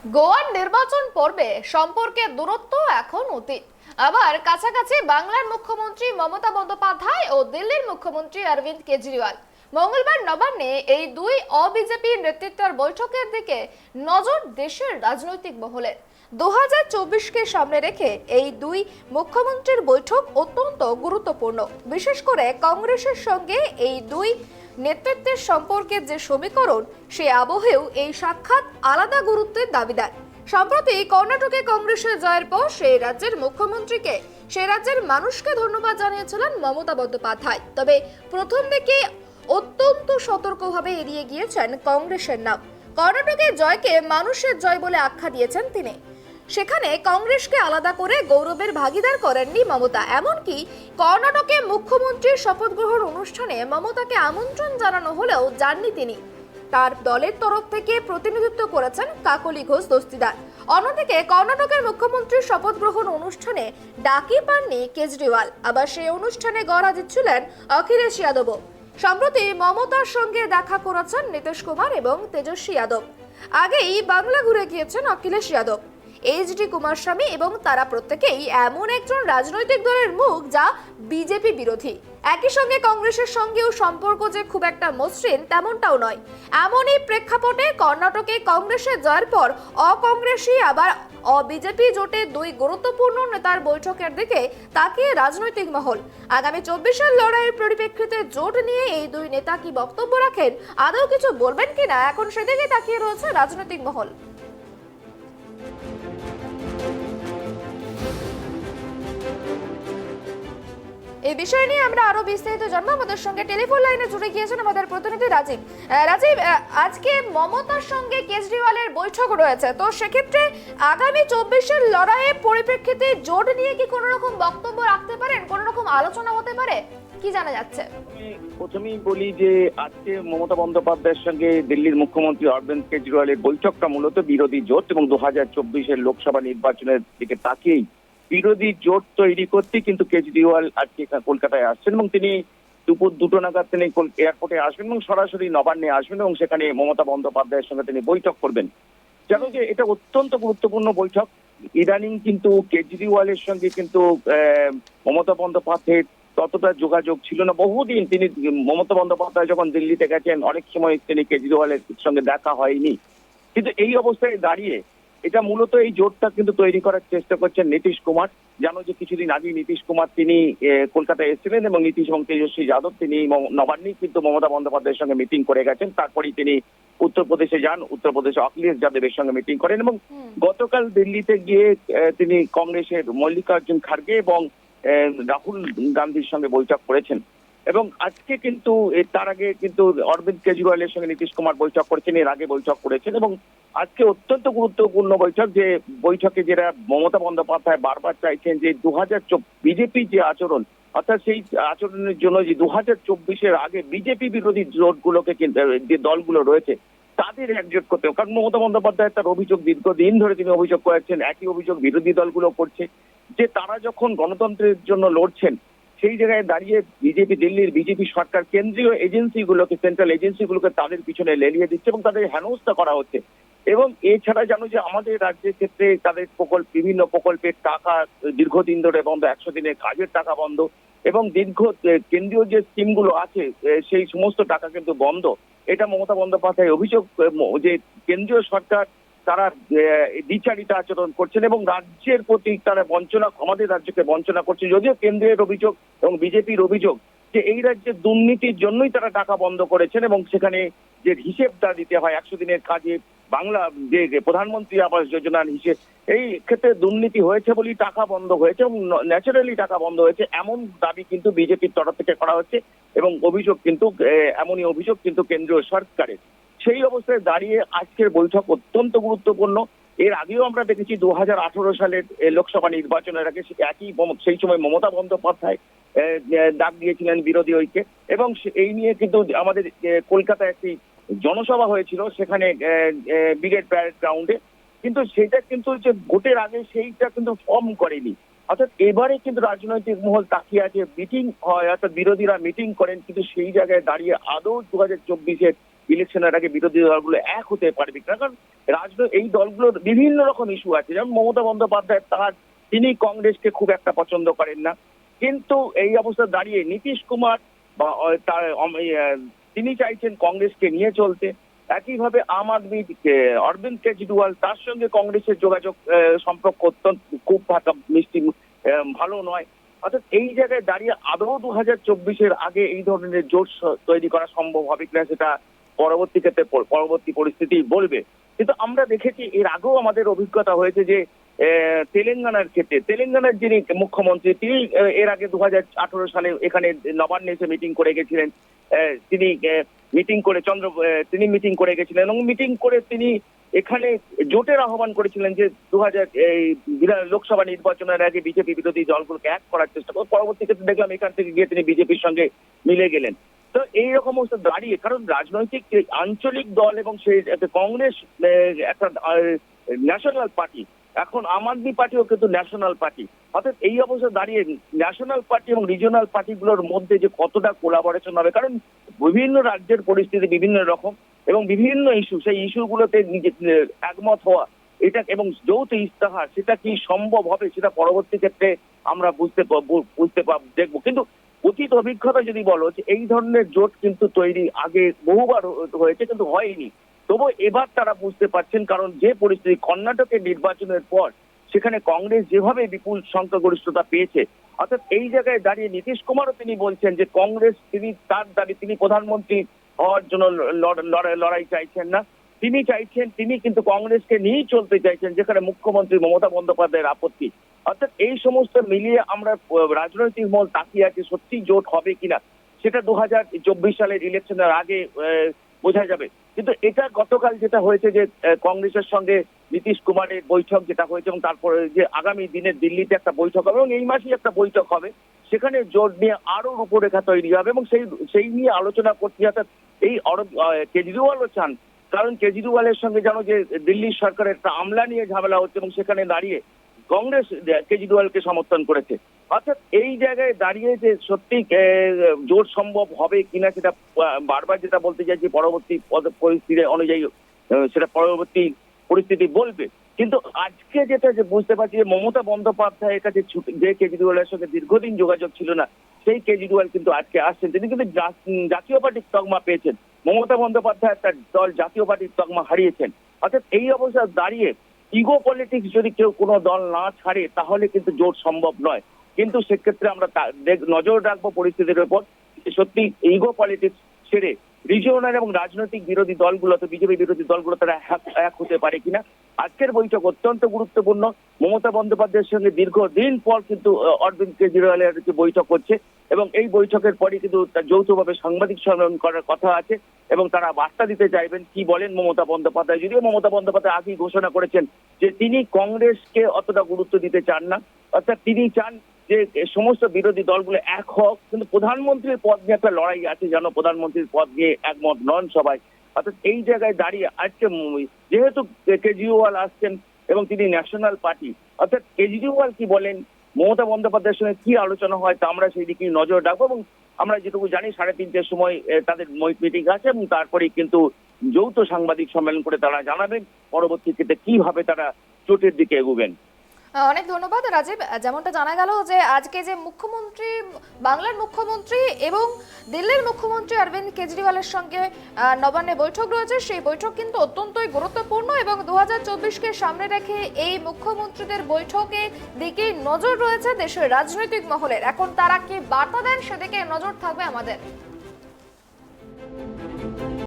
গোয়ার নির্বাচন পর্বে সম্পর্কে দূরত্ব এখন অতীত। আবার কাছাকাছি বাংলার মুখ্যমন্ত্রী মমতা বন্দ্যোপাধ্যায় ও দিল্লির মুখ্যমন্ত্রী অরবিন্দ কেজরিওয়াল। মঙ্গলবার নবান্নে এই দুই অবিজেপি নেতৃত্বের বৈঠকের দিকে নজর দেশের রাজনৈতিক মহলের। 2024কে সামনে রেখে এই দুই মুখ্যমন্ত্রীর বৈঠক অত্যন্ত গুরুত্বপূর্ণ। বিশেষ করে কংগ্রেসের সঙ্গে এই দুই নেতৃত্বের সম্পর্কের যে সমীকরণ, সে আবহেও এই সাক্ষাৎ আলাদা গুরুত্বের দাবিদার। সম্প্রতি কর্ণাটকে কংগ্রেসের জয়ের পর সেই রাজ্যের মুখ্যমন্ত্রীকে, সেই রাজ্যের মানুষকে ধন্যবাদ জানিয়েছিলেন মমতা বন্দ্যোপাধ্যায়। তবে প্রথম দিকে অত্যন্ত সতর্কভাবে এড়িয়ে গিয়েছেন কংগ্রেসের নাম। কর্ণাটকের জয়কে মানুষের জয় বলে আখ্যা দিয়েছেন তিনি। সেখানে কংগ্রেসকে আলাদা করে গৌরবের ভাগিদার করেননি মমতা। এমনকি কর্ণাটকে মুখ্যমন্ত্রীর শপথ গ্রহণ অনুষ্ঠানে মমতাকে আমন্ত্রণ জানানো হলেও যাননি তিনি। তার দলের তরফ থেকে প্রতিনিধিত্ব করেছেন কাকলি ঘোষ দস্তিদার। অন্যদিকে কর্ণাটকের মুখ্যমন্ত্রীর শপথ গ্রহণ অনুষ্ঠানে ডাকি পাননি কেজরিওয়াল। আবার সেই অনুষ্ঠানে গড়া দিচ্ছিলেন অখিলেশ যাদবও। সম্প্রতি মমতার সঙ্গে দেখা করেছেন নীতিশ কুমার এবং তেজস্বী যাদব। আগেই বাংলা ঘুরে গিয়েছেন অখিলেশ যাদব, এইচডি কুমারস্বামী, এবং তারা প্রত্যেকেই এমন একজন রাজনৈতিক দলের মুখ যা বিজেপি বিরোধী। একই সঙ্গে কংগ্রেসের সঙ্গেও সম্পর্ক যে খুব একটা মসৃণ তেমনটাও নয়। এমনই প্রেক্ষাপটে কর্ণাটকে কংগ্রেসের জয়ের পর অকংগ্রেসী আবার বিজেপি জোটে দুই গুরুত্বপূর্ণ নেতার বৈঠকের দিকে তাকিয়ে রাজনৈতিক মহল। আগামী 24-এর লড়াইয়ের পরিপ্রেক্ষিতে জোট নিয়ে এই দুই নেতা কি বক্তব্য রাখেন, আদৌ কিছু বলবেন কিনা, এখন সেদিকে তাকিয়ে রয়েছে রাজনৈতিক মহল। এই বিষয় নিয়ে আমরা আরো বিস্তারিত জানবো। আমাদের সঙ্গে টেলিফোন লাইনে জুড়ে গিয়েছেন আমাদের প্রতিনিধি রাজীব। রাজীব, আজকে মমতার সঙ্গে কেজরিওয়ালের বৈঠক রয়েছে, তো সেক্ষেত্রে আগামী 24-এর লড়াইয়ের পরিপ্রেক্ষিতে জোট নিয়ে কি কোনো রকম বক্তব্য রাখতে পারেন, কোনো রকম আলোচনা হতে পারে, কি জানা যাচ্ছে? প্রথমেই বলি যে আজকে মমতা বন্দ্যোপাধ্যায়ের সঙ্গে দিল্লির মুখ্যমন্ত্রী অরবিন্দ কেজরিওয়ালের বৈঠকটা মূলত বিরোধী জোট এবং 2024-এর লোকসভা নির্বাচনের দিকে তাকিয়েই বিরোধী জোট তৈরি করতে কিন্তু কেজরিওয়াল আজকে কলকাতায় আসছেন এবং তিনি দুপুর 2টো নাগাদ তিনি এয়ারপোর্টে আসবেন এবং সরাসরি নবান্নে আসবেন এবং সেখানে মমতা বন্দ্যোপাধ্যায়ের সঙ্গে তিনি বৈঠক করবেন। জানো যে এটা অত্যন্ত গুরুত্বপূর্ণ বৈঠক। ইদানিং কিন্তু কেজরিওয়ালের সঙ্গে কিন্তু মমতা বন্দ্যোপাধ্যায়ের ততটা যোগাযোগ ছিল না। বহুদিন তিনি, মমতা বন্দ্যোপাধ্যায় যখন দিল্লিতে গেছেন অনেক সময় তিনি কেজরিওয়ালের সঙ্গে দেখা হয়নি। কিন্তু এই অবস্থায় দাঁড়িয়ে এটা মূলত এই জোটটা কিন্তু তৈরি করার চেষ্টা করছেন নীতিশ কুমার। জানো যে কিছুদিন আগে নীতিশ কুমার তিনি কলকাতায় এসেছিলেন এবং নীতিশ এবং তেজস্বী যাদব তিনি নবান্নেই কিন্তু মমতা বন্দ্যোপাধ্যায়ের সঙ্গে মিটিং করে গেছেন। তারপরেই তিনি উত্তরপ্রদেশে যান, উত্তরপ্রদেশে অখিলেশ যাদবের সঙ্গে মিটিং করেন এবং গতকাল দিল্লিতে গিয়ে তিনি কংগ্রেসের মল্লিকার্জুন খার্গে এবং রাহুল গান্ধীর সঙ্গে বৈঠক করেছেন। এবং আজকে কিন্তু তার আগে কিন্তু অরবিন্দ কেজরিওয়ালের সঙ্গে নীতিশ কুমার বৈঠক করেছেন, এর আগে বৈঠক করেছেন এবং আজকে অত্যন্ত গুরুত্বপূর্ণ বৈঠক। যে বৈঠকে যেটা মমতা বন্দ্যোপাধ্যায় বারবার চাইছেন যে 2024 বিজেপি যে আচরণ, অর্থাৎ সেই আচরণের জন্য যে 2024-এর আগে বিজেপি বিরোধী জোটগুলোকে কিন্তু, যে দলগুলো রয়েছে তাদের একজোট করতে হবে। কারণ মমতা বন্দ্যোপাধ্যায় তার অভিযোগ দীর্ঘদিন ধরে তিনি অভিযোগ করেছেন, একই অভিযোগ বিরোধী দলগুলো করছে যে তারা যখন গণতন্ত্রের জন্য লড়ছেন সেই জায়গায় দাঁড়িয়ে বিজেপি, দিল্লির বিজেপি সরকার কেন্দ্রীয় এজেন্সিগুলোকে, সেন্ট্রাল এজেন্সিগুলোকে তাদের পিছনে লেলিয়ে দিচ্ছে এবং তাদের হেনস্থা করা হচ্ছে। এবং এছাড়া জানো যে আমাদের রাজ্যের ক্ষেত্রে তাদের বিভিন্ন প্রকল্পের টাকা দীর্ঘদিন ধরে বন্ধ, 100 দিনের কাজের টাকা বন্ধ এবং কেন্দ্রীয় যে স্কিমগুলো আছে সেই সমস্ত টাকা কিন্তু বন্ধ। এটা মমতা বন্দ্যোপাধ্যায় অভিযোগ যে কেন্দ্রীয় সরকার তারা দ্বিচারিতা আচরণ করছেন এবং রাজ্যের প্রতি তারা বঞ্চনা, আমাদের রাজ্যকে বঞ্চনা করছে। যদিও কেন্দ্রের অভিযোগ এবং বিজেপির অভিযোগ যে এই রাজ্যের দুর্নীতির জন্যই তারা টাকা বন্ধ করেছেন এবং সেখানে যে হিসেবটা দিতে হয় 100 দিনের কাজে, বাংলা যে প্রধানমন্ত্রী আবাস যোজনার হিসেব, এই ক্ষেত্রে দুর্নীতি হয়েছে বলেই টাকা বন্ধ হয়েছে এবং ন্যাচারালি টাকা বন্ধ হয়েছে, এমন দাবি কিন্তু বিজেপির তরফ থেকে করা হচ্ছে এবং অভিযোগ কিন্তু এমনই অভিযোগ কিন্তু কেন্দ্রীয় সরকারের। সেই অবস্থায় দাঁড়িয়ে আজকের বৈঠক অত্যন্ত গুরুত্বপূর্ণ। এর আগেও আমরা দেখেছি 2018 সালের লোকসভা নির্বাচনের আগে সেই সময় মমতা বন্দ্যোপাধ্যায় ডাক দিয়েছিলেন বিরোধী ঐক্যে এবং এই নিয়ে কিন্তু আমাদের কলকাতায় একটি জনসভা হয়েছিল, সেখানে ব্রিগেড প্যারেড গ্রাউন্ডে, কিন্তু সেটা কিন্তু যে ভোটের আগে সেইটা কিন্তু ফর্ম করেনি। অর্থাৎ এবারে কিন্তু রাজনৈতিক মহল তাকিয়ে আছে, মিটিং হয়, অর্থাৎ বিরোধীরা মিটিং করেন, কিন্তু সেই জায়গায় দাঁড়িয়ে আদৌ 2024-এর ইলেকশনের আগে বিরোধী দলগুলো এক হতে পারবে কিনা। কারণ এই দলগুলোর বিভিন্ন রকম ইস্যু আছে, যেমন মমতা বন্দ্যোপাধ্যায় তিনি কংগ্রেসকে খুব একটা পছন্দ করেন না, কিন্তু এই অবস্থা দাঁড়িয়ে নীতিশ কুমার বা তিনি চাইছেন কংগ্রেসকে নিয়ে চলতে। একইভাবে আম আদমি অরবিন্দ কেজরিওয়াল, তার সঙ্গে কংগ্রেসের যোগাযোগ সম্পর্ক অত্যন্ত খুব মিষ্টি ভালো নয়। অর্থাৎ এই জায়গায় দাঁড়িয়ে আদৌ 2024-এর আগে এই ধরনের জোট তৈরি করা সম্ভব হবে কিনা সেটা পরবর্তী ক্ষেত্রে পরবর্তী পরিস্থিতি বলবে। কিন্তু আমরা দেখেছি এর আগেও আমাদের অভিজ্ঞতা হয়েছে যে তেলেঙ্গানার ক্ষেত্রে তেলেঙ্গানার যিনি মুখ্যমন্ত্রী তিনি এর আগে 2018 সালে এখানে নবান্নে এসে মিটিং করে গেছিলেন। তিনি মিটিং করে গেছিলেন এবং মিটিং করে তিনি এখানে জোটের আহ্বান করেছিলেন যে 2000 লোকসভা নির্বাচনের আগে বিজেপি বিরোধী দলগুলোকে এক করার চেষ্টা করে। পরবর্তী ক্ষেত্রে দেখলাম এখান থেকে গিয়ে তিনি বিজেপির সঙ্গে মিলে গেলেন। তো এইরকম অবস্থা দাঁড়িয়ে, কারণ রাজনৈতিক আঞ্চলিক দল এবং সেই কংগ্রেস একটা ন্যাশনাল পার্টি, এখন আম আদমি পার্টিও কিন্তু ন্যাশনাল পার্টি। অর্থাৎ এই অবস্থা দাঁড়িয়ে ন্যাশনাল পার্টি এবং রিজিওনাল পার্টিগুলোর মধ্যে যে কতটা কোলাবোরেশন হবে, কারণ বিভিন্ন রাজ্যের পরিস্থিতি বিভিন্ন রকম এবং বিভিন্ন ইস্যু, সেই ইস্যুগুলোতে একমত হওয়া এটা এবং যৌথ ইস্তাহার সেটা কি সম্ভব হবে সেটা পরবর্তী ক্ষেত্রে আমরা দেখবো। কিন্তু অতীত অভিজ্ঞতা যদি বলো যে এই ধরনের জোট কিন্তু তৈরি আগে বহুবার হয়েছে কিন্তু হয়নি, তবু এবার তারা বুঝতে পারছেন, কারণ যে পরিস্থিতি কর্ণাটকের নির্বাচনের পর সেখানে কংগ্রেস যেভাবে বিপুল সংখ্যাগরিষ্ঠতা পেয়েছে, অর্থাৎ এই জায়গায় দাঁড়িয়ে নীতিশ কুমারও তিনি বলছেন যে কংগ্রেস তিনি প্রধানমন্ত্রী হওয়ার জন্য লড়াই চাইছেন না, তিনি কিন্তু কংগ্রেসকে নিয়েই চলতে চাইছেন, যেখানে মুখ্যমন্ত্রী মমতা বন্দ্যোপাধ্যায়ের আপত্তি। অর্থাৎ এই সমস্ত মিলিয়ে আমরা রাজনৈতিক মহল তাকিয়ে আছি সত্যি জোট হবে কিনা সেটা 2024 সালের ইলেকশনের আগে বোঝা যাবে। কিন্তু এটা গতকাল যেটা হয়েছে যে কংগ্রেসের সঙ্গে নীতিশ কুমারের বৈঠক যেটা হয়েছে এবং তারপরে যে আগামী দিনে দিল্লিতে একটা বৈঠক হবে এবং এই মাসেই একটা বৈঠক হবে, সেখানে জোট নিয়ে আরো রূপরেখা তৈরি হবে এবং সেই নিয়ে আলোচনা করতে। অর্থাৎ এই কেজরিওয়ালও চান, কারণ কেজরিওয়ালের সঙ্গে জানো যে দিল্লির সরকারের একটা আমলা নিয়ে ঝামেলা হচ্ছে এবং সেখানে দাঁড়িয়ে কংগ্রেস কেজরিওয়ালকে সমর্থন করেছে। অর্থাৎ এই জায়গায় দাঁড়িয়ে যে সত্যি জোট সম্ভব হবে কিনা সেটা বারবার যেটা বলতে চাইছি পরবর্তী পরিস্থিতি অনুযায়ী সেটা পরবর্তী পরিস্থিতি বলবে। কিন্তু আজকে যেটা যে বুঝতে পারছি যে মমতা বন্দ্যোপাধ্যায়ের কাছে যে কেজরিওয়ালের সঙ্গে দীর্ঘদিন যোগাযোগ ছিল না, সেই কেজরিওয়াল কিন্তু আজকে আসছেন। তিনি কিন্তু জাতীয় পার্টির তকমা পেয়েছেন, মমতা বন্দ্যোপাধ্যায় একটা দল জাতীয় পার্টির তকমা হারিয়েছেন। অর্থাৎ এই অবস্থা দাঁড়িয়ে ইগো পলিটিক্স যদি কেউ কোনো দল না ছাড়ে তাহলে কিন্তু জোট সম্ভব নয়। কিন্তু সেক্ষেত্রে আমরা নজর রাখবো পরিস্থিতির উপর, সত্যি ইগো পলিটিক্স ছেড়ে রিজিওনাল এবং রাজনৈতিক বিরোধী দলগুলো, তো বিজেপি বিরোধী দলগুলো তারা এক হতে পারে কিনা। আজকের বৈঠক অত্যন্ত গুরুত্বপূর্ণ। মমতা বন্দ্যোপাধ্যায়ের সঙ্গে দীর্ঘদিন পর কিন্তু অরবিন্দ কেজরিওয়ালের বৈঠক হচ্ছে এবং এই বৈঠকের পরে কিন্তু যৌথভাবে সাংবাদিক সম্মেলন করার কথা আছে এবং তারা বার্তা দিতে চাইবেন। কি বলেন মমতা বন্দ্যোপাধ্যায়? যদিও মমতা বন্দ্যোপাধ্যায় আগেই ঘোষণা করেছেন যে তিনি কংগ্রেসকে অতটা গুরুত্ব দিতে চান না, অর্থাৎ তিনি চান যে সমস্ত বিরোধী দলগুলো এক হোক, কিন্তু প্রধানমন্ত্রীর পদ নিয়ে একটা লড়াই আছে, যেন প্রধানমন্ত্রীর পদ নিয়ে একমত নন সবাই। অর্থাৎ এই জায়গায় দাঁড়িয়ে আজকে যেহেতু কেজরিওয়াল আসছেন এবং তিনি ন্যাশনাল পার্টি, অর্থাৎ কেজরিওয়াল কি বলেন, মমতা বন্দ্যোপাধ্যায়ের সঙ্গে কি আলোচনা হয় তা আমরা সেই দিকে নজর রাখবো এবং আমরা যেটুকু জানি 3:30টার সময় তাদের মিটিং আছে এবং তারপরেই কিন্তু যৌথ সাংবাদিক সম্মেলন করে তারা জানাবেন পরবর্তী ক্ষেত্রে কিভাবে তারা জোটের দিকে এগোবেন। অনেক ধন্যবাদ রাজীব। যেমনটা জানা গেল যে আজকে যে মুখ্যমন্ত্রী, বাংলার মুখ্যমন্ত্রী এবং দিল্লির মুখ্যমন্ত্রী অরবিন্দ কেজরিওয়ালের সঙ্গে নবান্নে বৈঠক রয়েছে, সেই বৈঠক কিন্তু অত্যন্তই গুরুত্বপূর্ণ এবং 2024কে সামনে রেখে এই মুখ্যমন্ত্রীদের বৈঠকে দিকে নজর রয়েছে দেশের রাজনৈতিক মহলের। এখন তারা কি বার্তা দেন সেদিকে নজর থাকবে আমাদের।